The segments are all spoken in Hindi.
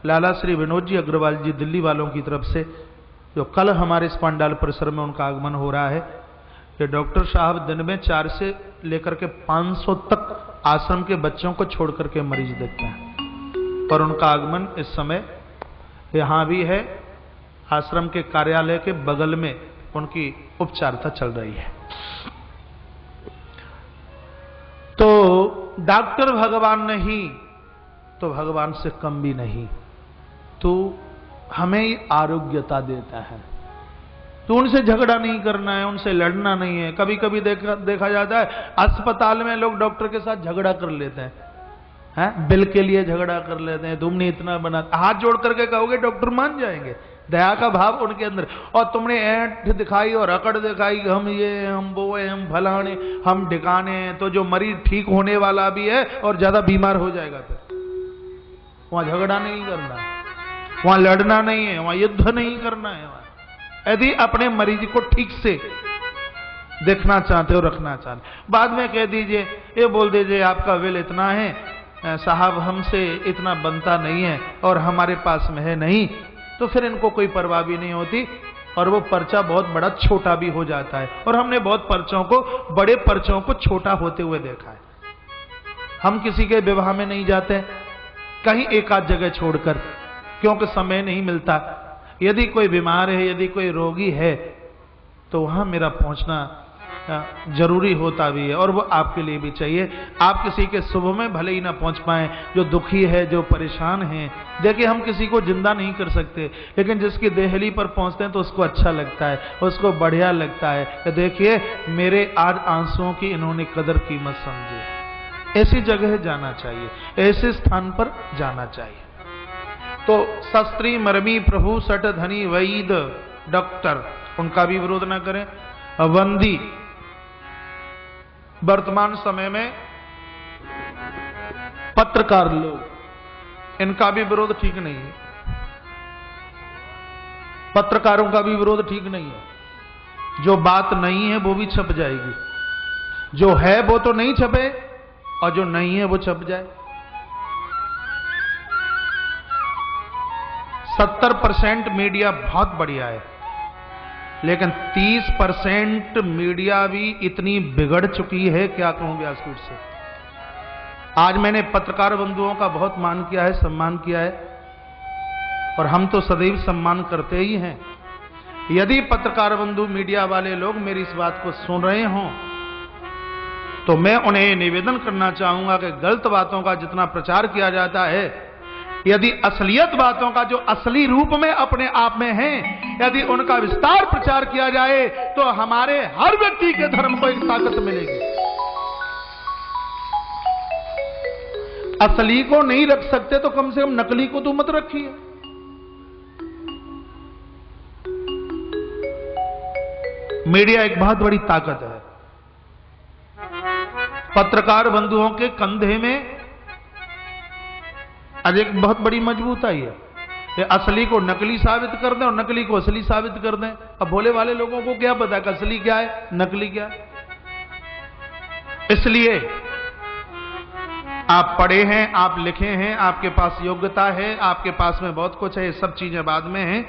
लाला श्री विनोद जी अग्रवाल जी दिल्ली वालों की तरफ से, जो कल हमारे इस पंडाल परिसर में उनका आगमन हो रहा है। ये डॉक्टर साहब दिन में 4 से लेकर के 500 तक आश्रम के बच्चों को छोड़ करके मरीज देखते हैं, और उनका आगमन इस समय यहाँ भी है। आश्रम के कार्यालय के बगल में उनकी उपचारिता चल रही है। तो डॉक्टर भगवान नहीं तो भगवान से कम भी नहीं, तो हमें आरोग्यता देता है। तो उनसे झगड़ा नहीं करना है, उनसे लड़ना नहीं है। कभी कभी देखा जाता है अस्पताल में लोग डॉक्टर के साथ झगड़ा कर लेते हैं, बिल के लिए झगड़ा कर लेते हैं। तुमने इतना बना, हाथ जोड़ करके कहोगे डॉक्टर मान जाएंगे, दया का भाव उनके अंदर। और तुमने ऐंठ दिखाई और अकड़ दिखाई, हम ये हम वो है, हम फलाने हम ढिकाने हैं, तो जो मरीज ठीक होने वाला भी है और ज्यादा बीमार हो जाएगा। फिर वहां झगड़ा नहीं करना है, वहां लड़ना नहीं है, वहां युद्ध नहीं करना है। यदि अपने मरीज को ठीक से देखना चाहते हो, रखना चाहते, बाद में कह दीजिए, ये बोल दीजिए आपका बिल इतना है साहब, हमसे इतना बनता नहीं है और हमारे पास में है नहीं, तो फिर इनको कोई परवाह भी नहीं होती और वो पर्चा बहुत बड़ा छोटा भी हो जाता है। और हमने बहुत पर्चों को, बड़े पर्चों को छोटा होते हुए देखा है। हम किसी के विवाह में नहीं जाते कहीं एक आध जगह छोड़कर, क्योंकि समय नहीं मिलता। यदि कोई बीमार है, यदि कोई रोगी है, तो वहां मेरा पहुंचना जरूरी होता भी है, और वो आपके लिए भी चाहिए। आप किसी के शुभ में भले ही ना पहुंच पाए, जो दुखी है, जो परेशान है, देखिए हम किसी को जिंदा नहीं कर सकते, लेकिन जिसकी देहली पर पहुंचते हैं तो उसको अच्छा लगता है, उसको बढ़िया लगता है कि देखिए मेरे आज आंसुओं की इन्होंने कदर कीमत समझी। ऐसी जगह जाना चाहिए, ऐसे स्थान पर जाना चाहिए। तो शस्त्री मरमी प्रभु सट धनी वैद डॉक्टर, उनका भी विरोध ना करें। वंदी, वर्तमान समय में पत्रकार लोग, इनका भी विरोध ठीक नहीं है। पत्रकारों का भी विरोध ठीक नहीं है। जो बात नहीं है वो भी छप जाएगी, जो है वो तो नहीं छपे, और जो नहीं है वो छप जाए। 70% मीडिया बहुत बढ़िया है, लेकिन 30% मीडिया भी इतनी बिगड़ चुकी है, क्या कहूं व्यासपीठ से। आज मैंने पत्रकार बंधुओं का बहुत मान किया है, सम्मान किया है, और हम तो सदैव सम्मान करते ही हैं। यदि पत्रकार बंधु, मीडिया वाले लोग मेरी इस बात को सुन रहे हों, तो मैं उन्हें निवेदन करना चाहूंगा कि गलत बातों का जितना प्रचार किया जाता है, यदि असलियत बातों का जो असली रूप में अपने आप में है, यदि उनका विस्तार प्रचार किया जाए, तो हमारे हर व्यक्ति के धर्म को एक ताकत मिलेगी। असली को नहीं रख सकते तो कम से कम नकली को तो मत रखिए। मीडिया एक बहुत बड़ी ताकत है। पत्रकार बंधुओं के कंधे में आज एक बहुत बड़ी मजबूताई है। ये असली को नकली साबित कर दें और नकली को असली साबित कर दें। अब भोले वाले लोगों को क्या पता कि असली क्या है, नकली क्या है। इसलिए आप पढ़े हैं, आप लिखे हैं, आपके पास योग्यता है, आपके पास में बहुत कुछ है, ये सब चीजें बाद में हैं।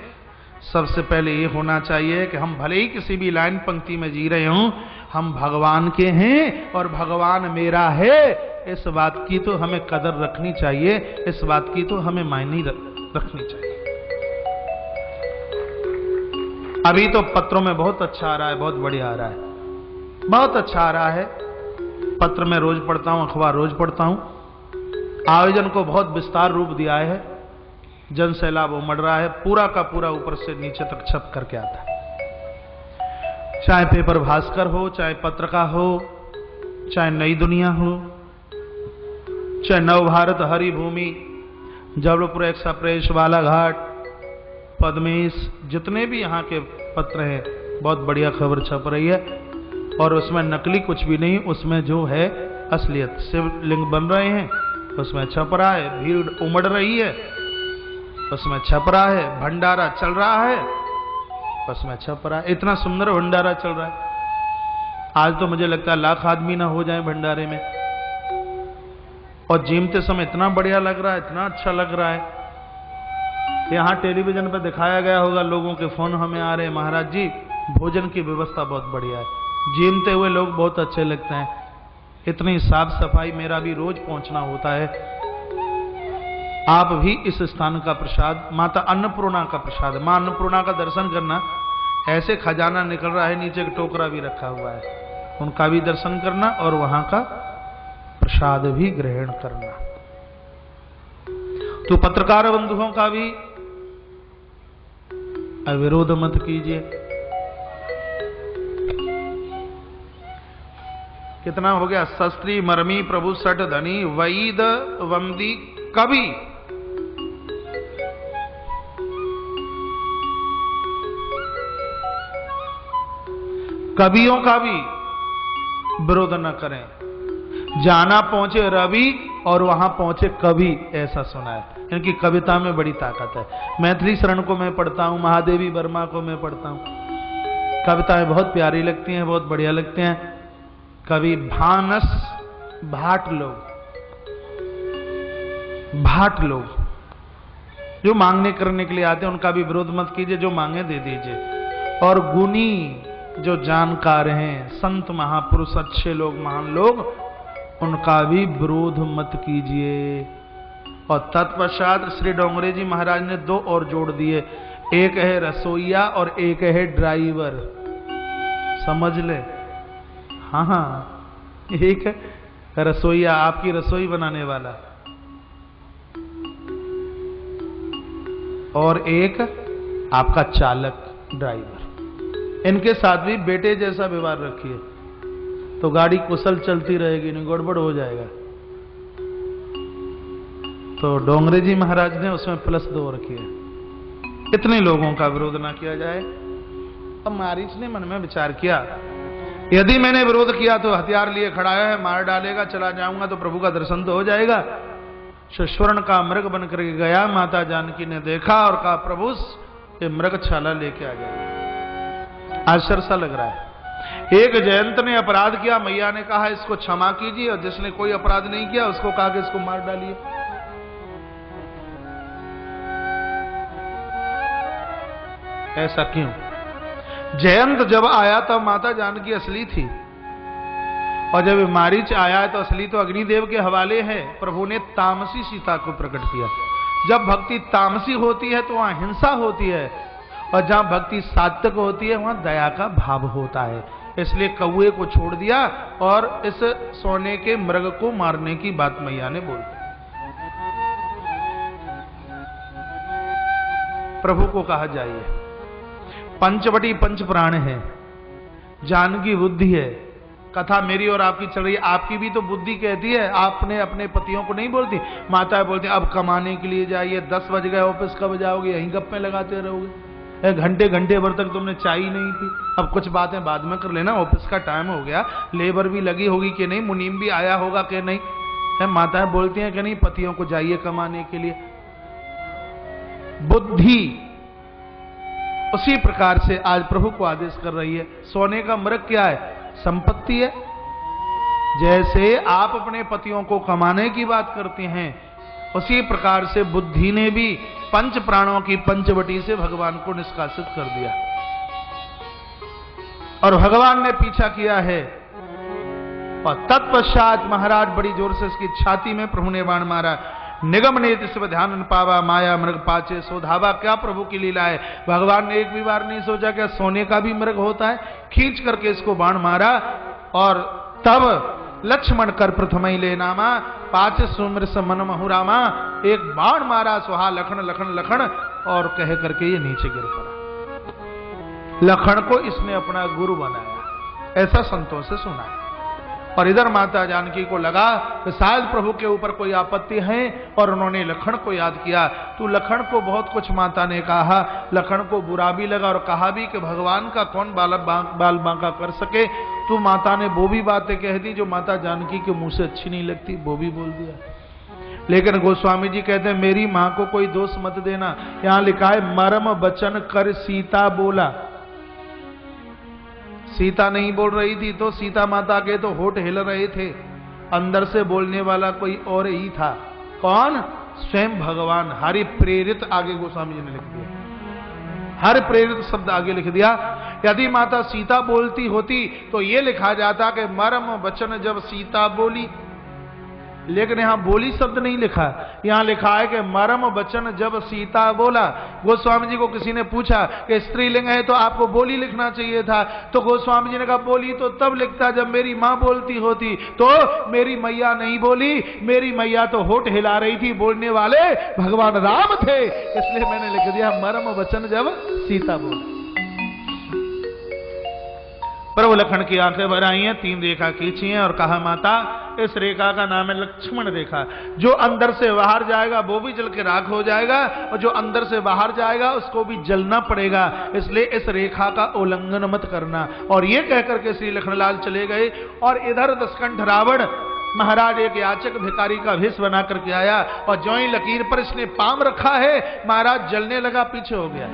सबसे पहले ये होना चाहिए कि हम भले ही किसी भी लाइन पंक्ति में जी रहे हों, हम भगवान के हैं और भगवान मेरा है, इस बात की तो हमें कदर रखनी चाहिए, इस बात की तो हमें मायने रखनी चाहिए। अभी तो पत्रों में बहुत अच्छा आ रहा है, बहुत बढ़िया आ रहा है, बहुत अच्छा आ रहा है। पत्र में रोज पढ़ता हूं, अखबार रोज पढ़ता हूं। आयोजन को बहुत विस्तार रूप दिया है, जन सैलाब उमड़ रहा है, पूरा का पूरा ऊपर से नीचे तक छप करके आता है। चाहे पेपर भास्कर हो, चाहे पत्रिका हो, चाहे नई दुनिया हो, चाहे नवभारत, हरिभूमि, जबलपुर एक्सप्रेस, बालाघाट, पद्मेश, जितने भी यहाँ के पत्र हैं, बहुत बढ़िया खबर छप रही है। और उसमें नकली कुछ भी नहीं, उसमें जो है असलियत। शिवलिंग बन रहे हैं, उसमें छप रहा है। भीड़ उमड़ रही है, उसमें छप रहा है। भंडारा चल रहा है, उसमें छप रहा है। इतना सुंदर भंडारा चल रहा है, आज तो मुझे लगता है 1,00,000 आदमी ना हो जाए भंडारे में। और जीमते समय इतना बढ़िया लग रहा है, इतना अच्छा लग रहा है। यहाँ टेलीविजन पर दिखाया गया होगा, लोगों के फोन हमें आ रहे हैं, महाराज जी भोजन की व्यवस्था बहुत बढ़िया है, जीमते हुए लोग बहुत अच्छे लगते हैं, इतनी साफ सफाई, मेरा भी रोज पहुंचना होता है। आप भी इस स्थान का प्रसाद, माता अन्नपूर्णा का प्रसाद, मां अन्नपूर्णा का दर्शन करना, ऐसे खजाना निकल रहा है, नीचे एक टोकरा भी रखा हुआ है, उनका भी दर्शन करना और वहां का प्रसाद भी ग्रहण करना। तो पत्रकार बंधुओं का भी अविरोध मत कीजिए। कितना हो गया? शस्त्री मरमी प्रभु सठ धनी वैद वंदी कवि। कवियों का भी विरोध न करें। जाना पहुंचे रवि और वहां पहुंचे कवि, ऐसा सुना है। इनकी कविता में बड़ी ताकत है। मैथिली शरण को मैं पढ़ता हूं, महादेवी वर्मा को मैं पढ़ता हूं, कविताएं बहुत प्यारी लगती हैं, बहुत बढ़िया लगती हैं। कवि भानस भाट लोग जो मांगने करने के लिए आते हैं, उनका भी विरोध मत कीजिए, जो मांगे दे दीजिए। और गुणी जो जानकार हैं, संत महापुरुष, अच्छे लोग, महान लोग, उनका भी विरोध मत कीजिए। और तत्पश्चात श्री डोंगरे जी महाराज ने दो और जोड़ दिए, एक है रसोईया और एक है ड्राइवर। समझ ले, हाँ, एक है रसोईया, आपकी रसोई बनाने वाला, और एक आपका चालक, ड्राइवर। इनके साथ भी बेटे जैसा व्यवहार रखिए, तो गाड़ी कुशल चलती रहेगी, नहीं गड़बड़ हो जाएगा। तो डोंगरे जी महाराज ने उसमें +2 रखी है। इतने लोगों का विरोध ना किया जाए। अब मारीच ने मन में विचार किया, यदि मैंने विरोध किया तो हथियार लिए खड़ा है, मार डालेगा, चला जाऊंगा तो प्रभु का दर्शन तो हो जाएगा। स्वर्ण का मृग बनकर गया, माता जानकी ने देखा और कहा, प्रभु ये मृग छाला लेके आ जाएगा। आश्चर्य सा लग रहा है। एक जयंत ने अपराध किया, मैया ने कहा इसको क्षमा कीजिए, और जिसने कोई अपराध नहीं किया उसको कहा कि इसको मार डालिए। ऐसा क्यों? जयंत जब आया तब माता जानकी असली थी, और जब मारीच आया है तो असली तो अग्निदेव के हवाले है। प्रभु ने तामसी सीता को प्रकट किया। जब भक्ति तामसी होती है तो वहां हिंसा होती है, और जहां भक्ति सात्विक होती है वहां दया का भाव होता है। इसलिए कौए को छोड़ दिया और इस सोने के मृग को मारने की बात मैया ने बोल दी। प्रभु को कहा जाइए, पंचवटी पंच प्राण है, जानकी बुद्धि है, कथा मेरी और आपकी चल रही है, आपकी भी तो बुद्धि कहती है। आपने अपने पतियों को नहीं बोलती, माता बोलती अब कमाने के लिए जाइए, 10 बज गए, ऑफिस कब जाओगे, यहीं गप्पे लगाते रहोगे, घंटे घंटे भर तक तुमने चाय नहीं पी, अब कुछ बातें बाद में कर लेना, ऑफिस का टाइम हो गया, लेबर भी लगी होगी कि नहीं, मुनीम भी आया होगा कि नहीं, है माताएं बोलती हैं कि नहीं, पतियों को जाइए कमाने के लिए। बुद्धि उसी प्रकार से आज प्रभु को आदेश कर रही है। सोने का मृग क्या है? संपत्ति है। जैसे आप अपने पतियों को कमाने की बात करते हैं, उसी प्रकार से बुद्धि ने भी पंच प्राणों की पंचवटी से भगवान को निष्कासित कर दिया, और भगवान ने पीछा किया है। और तत्पश्चात महाराज बड़ी जोर से इसकी छाती में प्रभु ने बाण मारा। निगम ने इस ध्यान न पावा, माया मृग पाचे सोधावा। क्या प्रभु की लीला है। भगवान ने एक भी बार नहीं सोचा क्या सोने का भी मृग होता है। खींच करके इसको बाण मारा, और तब लक्ष्मण कर प्रथम ही ले नामा, पाच सुमृ मन महुरामा। एक बाण मारा, सुहा लखन लखन लखन, और कह करके ये नीचे गिर पड़ा। लखन को इसने अपना गुरु बनाया, ऐसा संतों से सुना है। और इधर माता जानकी को लगा कि शायद प्रभु के ऊपर कोई आपत्ति है, और उन्होंने लखन को याद किया। तो लखन को बहुत कुछ माता ने कहा, लखन को बुरा भी लगा और कहा भी कि भगवान का कौन बाल बांका कर सके। तो माता ने वो भी बातें कह दी जो माता जानकी के मुंह से अच्छी नहीं लगती, वो भी बोल दिया। लेकिन गोस्वामी जी कहते हैं मेरी मां को कोई दोष मत देना। यहां लिखा है मरम वचन कर सीता बोला। सीता नहीं बोल रही थी तो सीता माता के तो होठ हिल रहे थे, अंदर से बोलने वाला कोई और ही था। कौन? स्वयं भगवान। हरि प्रेरित आगे गोस्वामी जी ने लिख दिया, हरि प्रेरित शब्द आगे लिख दिया। यदि माता सीता बोलती होती तो ये लिखा जाता कि मर्म वचन जब सीता बोली, लेकिन यहां बोली शब्द नहीं लिखा, यहां लिखा है कि मर्म वचन जब सीता बोला। गोस्वामी जी को किसी ने पूछा कि स्त्रीलिंग है तो आपको बोली लिखना चाहिए था, तो गोस्वामी जी ने कहा बोली तो तब लिखता जब मेरी मां बोलती होती, तो मेरी मैया नहीं बोली, मेरी मैया तो होठ हिला रही थी, बोलने वाले भगवान राम थे, इसलिए मैंने लिख दिया मर्म वचन जब सीता बोला। प्रभु लखन की आंखें भर आई हैं, 3 रेखा खींची हैं और कहा माता इस रेखा का नाम है लक्ष्मण रेखा। जो अंदर से बाहर जाएगा वो भी जल के राख हो जाएगा, और जो अंदर से बाहर जाएगा उसको भी जलना पड़ेगा, इसलिए इस रेखा का उल्लंघन मत करना। और ये कहकर के श्री लखनलाल चले गए। और इधर दशकंठ रावण महाराज एक याचक भिखारी का भेष बना करके आया, और ज्यों ही लकीर पर इसने पाम रखा है, महाराज जलने लगा, पीछे हो गया।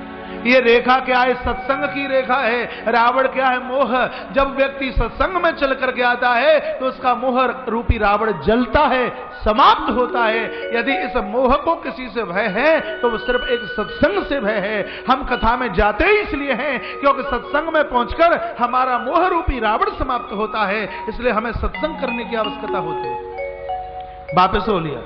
ये रेखा क्या है? सत्संग की रेखा है। रावण क्या है? मोह। जब व्यक्ति सत्संग में चल करके आता है तो उसका मोह रूपी रावण जलता है, समाप्त होता है। यदि इस मोह को किसी से भय है तो वो सिर्फ एक सत्संग से भय है। हम कथा में जाते ही इसलिए हैं क्योंकि सत्संग में पहुंचकर हमारा मोह रूपी रावण समाप्त होता है, इसलिए हमें सत्संग करने की आवश्यकता होती है। वापस हो लिया,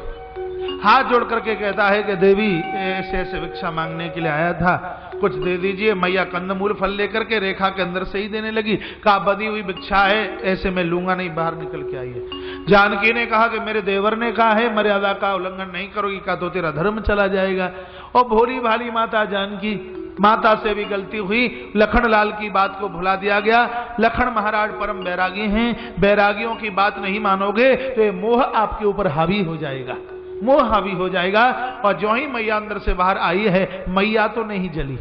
हाथ जोड़ करके कहता है कि देवी ऐसे ऐसे भिक्षा मांगने के लिए आया था, कुछ दे दीजिए। मैया कंदमूल फल लेकर के रेखा के अंदर से ही देने लगी। कहा बदी हुई भिक्षा है, ऐसे में लूंगा नहीं, बाहर निकल के आइए। जानकी ने कहा कि मेरे देवर ने कहा है मर्यादा का उल्लंघन नहीं करोगी, का तो तेरा धर्म चला जाएगा। और भोली भाली माता जानकी, माता से भी गलती हुई, लखनलाल की बात को भुला दिया गया। लखन महाराज परम बैरागी हैं, बैरागियों की बात नहीं मानोगे तो ये मोह आपके ऊपर हावी हो जाएगा, मोह हावी हो जाएगा। और जो ही मैया अंदर से बाहर आई है, मैया तो नहीं जली।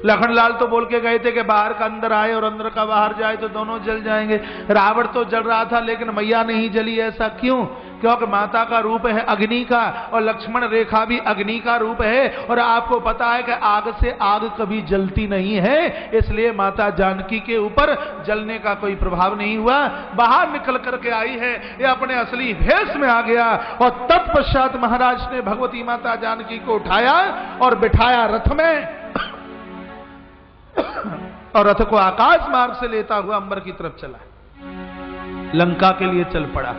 लखनलाल तो बोल के गए थे कि बाहर का अंदर आए और अंदर का बाहर जाए तो दोनों जल जाएंगे। रावण तो जल रहा था लेकिन मैया नहीं जली। ऐसा क्यों? क्योंकि माता का रूप है अग्नि का, और लक्ष्मण रेखा भी अग्नि का रूप है। और आपको पता है कि आग से आग कभी जलती नहीं है, इसलिए माता जानकी के ऊपर जलने का कोई प्रभाव नहीं हुआ। बाहर निकल करके आई है, ये अपने असली भेष में आ गया। और तत्पश्चात महाराज ने भगवती माता जानकी को उठाया और बिठाया रथ में, और रथ को आकाश मार्ग से लेता हुआ अंबर की तरफ चला, लंका के लिए चल पड़ा।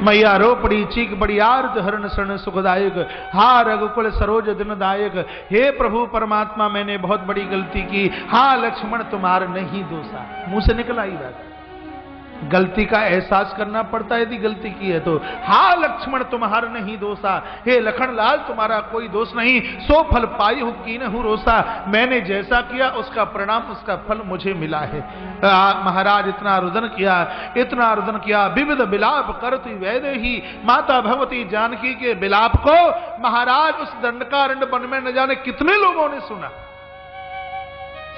मैया रो पड़ी, चीख पड़ी, आर्त हरण शरण सुखदायक, हा रघुकुल सरोज दिनदायक। हे प्रभु परमात्मा, मैंने बहुत बड़ी गलती की, हा लक्ष्मण तुम्हार नहीं दोषा। मुंह से निकल आई बात। गलती का एहसास करना पड़ता है यदि गलती की है तो। हा लक्ष्मण तुम्हार नहीं दोषा, हे लखनलाल तुम्हारा कोई दोष नहीं। सो फल पाई हूं कीन हूं रोसा, मैंने जैसा किया उसका परिणाम, उसका फल मुझे मिला है। महाराज इतना रुदन किया, इतना रुदन किया, विविध विलाप करती वैदे ही। माता भगवती जानकी के विलाप को महाराज उस दंडकारण्य वन में न जाने कितने लोगों ने सुना।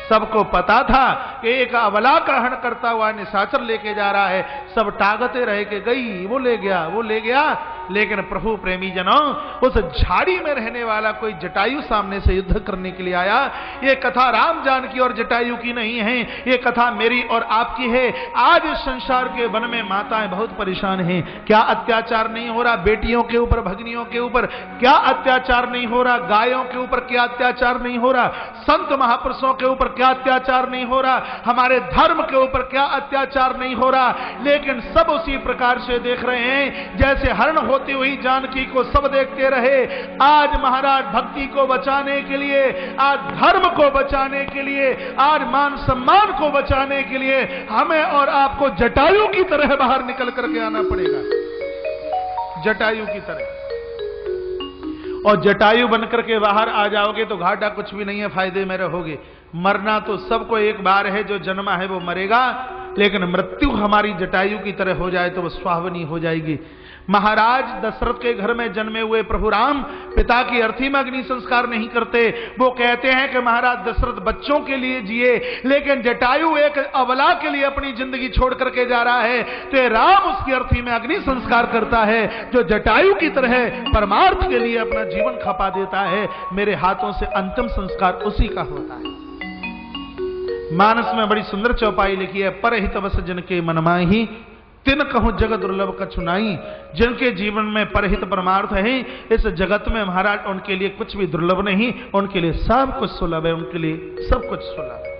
सबको पता था कि एक अबला का हरण करता हुआ निशाचर लेके जा रहा है, सब टागते रहे कि गई वो ले गया, वो ले गया। लेकिन प्रभु प्रेमी जनों, उस झाड़ी में रहने वाला कोई जटायु सामने से युद्ध करने के लिए आया। ये कथा राम जानकी और जटायु की नहीं है, ये कथा मेरी और आपकी है। आज इस संसार के वन में माताएं बहुत परेशान हैं। क्या अत्याचार नहीं हो रहा बेटियों के ऊपर, भगिनियों के ऊपर? क्या अत्याचार नहीं हो रहा गायों के ऊपर? क्या अत्याचार नहीं हो रहा संत महापुरुषों के ऊपर? क्या अत्याचार नहीं हो रहा हमारे धर्म के ऊपर? क्या अत्याचार नहीं हो रहा? लेकिन सब उसी प्रकार से देख रहे हैं जैसे हरण होती हुई जानकी को सब देखते रहे। आज महाराज भक्ति को बचाने के लिए, आज धर्म को बचाने के लिए, आज मान सम्मान को बचाने के लिए हमें और आपको जटायु की तरह बाहर निकल करके आना पड़ेगा, जटायु की तरह। और जटायु बनकर के बाहर आ जाओगे तो घाटा कुछ भी नहीं है, फायदे में रहोगे। मरना तो सबको एक बार है, जो जन्मा है वो मरेगा, लेकिन मृत्यु हमारी जटायु की तरह हो जाए तो वो सुहावनी हो जाएगी। महाराज दशरथ के घर में जन्मे हुए प्रभु राम पिता की अर्थी में अग्नि संस्कार नहीं करते। वो कहते हैं कि महाराज दशरथ बच्चों के लिए जिए, लेकिन जटायु एक अबला के लिए अपनी जिंदगी छोड़ करके जा रहा है, तो राम उसकी अर्थी में अग्नि संस्कार करता है, जो जटायु की तरह परमार्थ के लिए अपना जीवन खपा देता है। मेरे हाथों से अंतिम संस्कार उसी का होता है। मानस में बड़ी सुंदर चौपाई लिखी है, परहित बस जन के मन माही, तिन कहूं जगत दुर्लभ कछु नाई। जिनके जीवन में परहित परमार्थ है, इस जगत में महाराज उनके लिए कुछ भी दुर्लभ नहीं, उनके लिए सब कुछ सुलभ है, उनके लिए सब कुछ सुलभ है।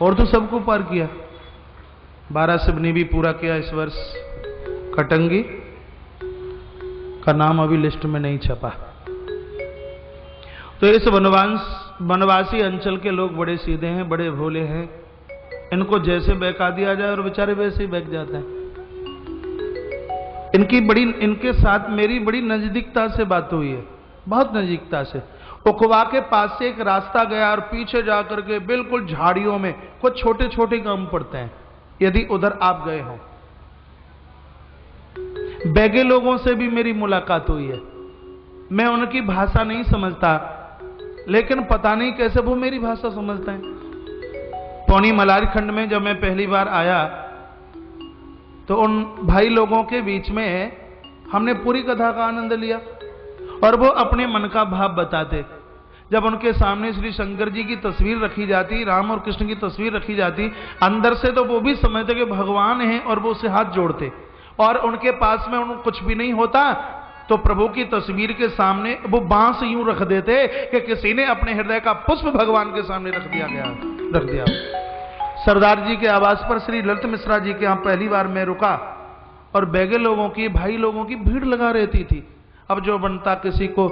और तो सबको पार किया। 12 सिवनी भी पूरा किया इस वर्ष। कटंगी का नाम अभी लिस्ट में नहीं छपा। तो इस वनवासी अंचल के लोग बड़े सीधे हैं, बड़े भोले हैं। इनको जैसे बहका दिया जाए और बेचारे वैसे ही बहक जाते हैं। इनके साथ मेरी बड़ी नजदीकता से बात हुई है, बहुत नजदीकता से। उखवा के पास से एक रास्ता गया और पीछे जाकर के बिल्कुल झाड़ियों में कुछ छोटे छोटे गांव पड़ते हैं, यदि उधर आप गए हो। बैगे लोगों से भी मेरी मुलाकात हुई है। मैं उनकी भाषा नहीं समझता, लेकिन पता नहीं कैसे वो मेरी भाषा समझते हैं। पौनी मलारी खंड में जब मैं पहली बार आया तो उन भाई लोगों के बीच में हमने पूरी कथा का आनंद लिया और वो अपने मन का भाव बताते। जब उनके सामने श्री शंकर जी की तस्वीर रखी जाती, राम और कृष्ण की तस्वीर रखी जाती, अंदर से तो वो भी समझते कि भगवान हैं और वो उसे हाथ जोड़ते। और उनके पास में उनको कुछ भी नहीं होता तो प्रभु की तस्वीर के सामने वो बांस यूं रख देते कि किसी ने अपने हृदय का पुष्प भगवान के सामने रख दिया। सरदार जी के आवास पर श्री ललित मिश्रा जी के यहां पहली बार मैं रुका और बैगे लोगों की, भाई लोगों की भीड़ लगा रहती थी। अब जो बनता, किसी को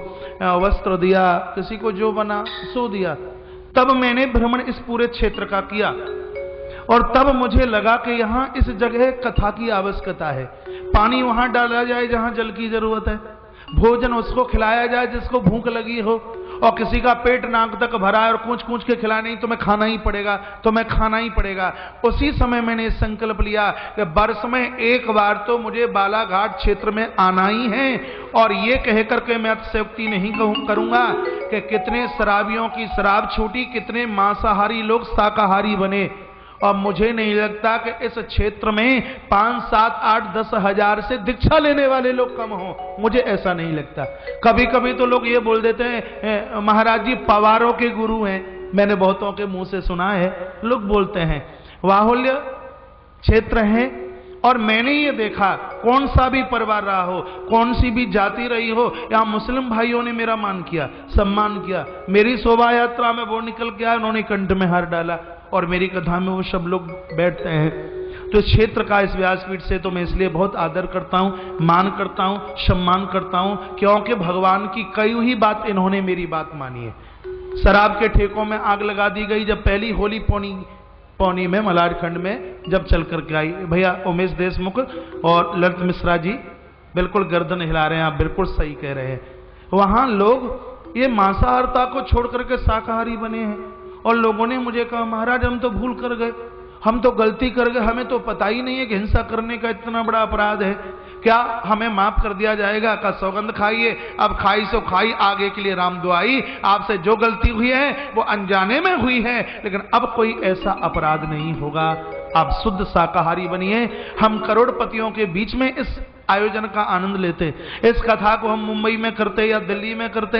वस्त्र दिया, किसी को जो बना सो दिया। तब मैंने भ्रमण इस पूरे क्षेत्र का किया और तब मुझे लगा कि यहां इस जगह कथा की आवश्यकता है। पानी वहां डाला जाए जहां जल की जरूरत है, भोजन उसको खिलाया जाए जिसको भूख लगी हो, और किसी का पेट नाक तक भरा है और कूच कूच के खिलाए नहीं तो मैं खाना ही पड़ेगा, तो मैं खाना ही पड़ेगा। उसी समय मैंने संकल्प लिया कि वर्ष में एक बार तो मुझे बालाघाट क्षेत्र में आना ही है। और ये कह करके मैं अतिशयोक्ति नहीं करूंगा कि कितने शराबियों की शराब छूटी, कितने मांसाहारी लोग शाकाहारी बने। और मुझे नहीं लगता कि इस क्षेत्र में 5, 7, 8, 10 हजार से दीक्षा लेने वाले लोग कम हो, मुझे ऐसा नहीं लगता। कभी कभी तो लोग ये बोल देते हैं महाराज जी पवारों के गुरु हैं, मैंने बहुतों के मुंह से सुना है, लोग बोलते हैं। बाहुल्य क्षेत्र है और मैंने ये देखा, कौन सा भी परिवार रहा हो, कौन सी भी जाति रही हो, यहाँ मुस्लिम भाइयों ने मेरा मान किया, सम्मान किया। मेरी शोभा यात्रा में वो निकल के आए, उन्होंने कंठ में हार डाला और मेरी कथा में वो सब लोग बैठते हैं। तो इस क्षेत्र का, इस व्यासपीठ से तो मैं इसलिए बहुत आदर करता हूं, मान करता हूं, सम्मान करता हूं, क्योंकि भगवान की कई ही बात इन्होंने मेरी बात मानी है। शराब के ठेकों में आग लगा दी गई जब पहली होली पौनी में मलारखंड में जब चल करके आई। भैया उमेश देशमुख और ललित मिश्रा जी बिल्कुल गर्दन हिला रहे हैं, आप बिल्कुल सही कह रहे हैं। वहां लोग ये मांसाहारता को छोड़ करके शाकाहारी बने हैं और लोगों ने मुझे कहा महाराज हम तो भूल कर गए, हम तो गलती कर गए, हमें तो पता ही नहीं है कि हिंसा करने का इतना बड़ा अपराध है, क्या हमें माफ कर दिया जाएगा? का सौगंध खाइए, अब खाई सो खाई, आगे के लिए राम दुआई। आपसे जो गलती हुई है वो अनजाने में हुई है, लेकिन अब कोई ऐसा अपराध नहीं होगा। आप शुद्ध शाकाहारी बनिए। हम करोड़पतियों के बीच में इस आयोजन का आनंद लेते। इस कथा को हम मुंबई में करते या दिल्ली में करते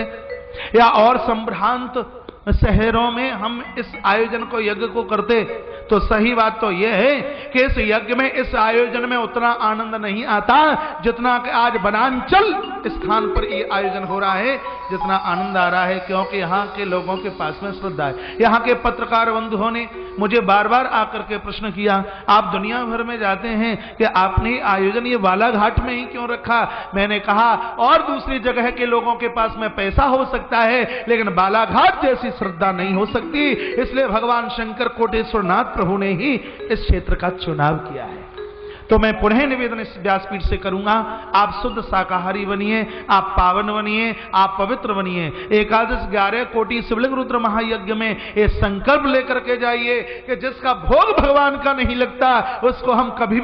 या और संभ्रांत शहरों में हम इस आयोजन को, यज्ञ को करते, तो सही बात तो यह है कि इस यज्ञ में, इस आयोजन में उतना आनंद नहीं आता जितना कि आज वनांचल स्थान पर ये आयोजन हो रहा है, जितना आनंद आ रहा है, क्योंकि यहाँ के लोगों के पास में श्रद्धा है। यहाँ के पत्रकार बंधुओं ने मुझे बार बार आकर के प्रश्न किया, आप दुनिया भर में जाते हैं कि आपने आयोजन ये बालाघाट में ही क्यों रखा? मैंने कहा और दूसरी जगह के लोगों के पास में पैसा हो सकता है, लेकिन बालाघाट जैसी श्रद्धा नहीं हो सकती। इसलिए भगवान शंकर कोटेश्वर नाथ प्रभु ने ही इस क्षेत्र का चुनाव किया है। तो मैं पुनः निवेदन इस व्यासपीठ से करूंगा, आप शुद्ध शाकाहारी बनिए, आप पावन बनिए, आप पवित्र बनिए। 11 11 कोटि शिवलिंग रुद्र महायज्ञ में ये संकल्प लेकर के जाइए कि जिसका भोग भगवान का नहीं लगता उसको हम कभी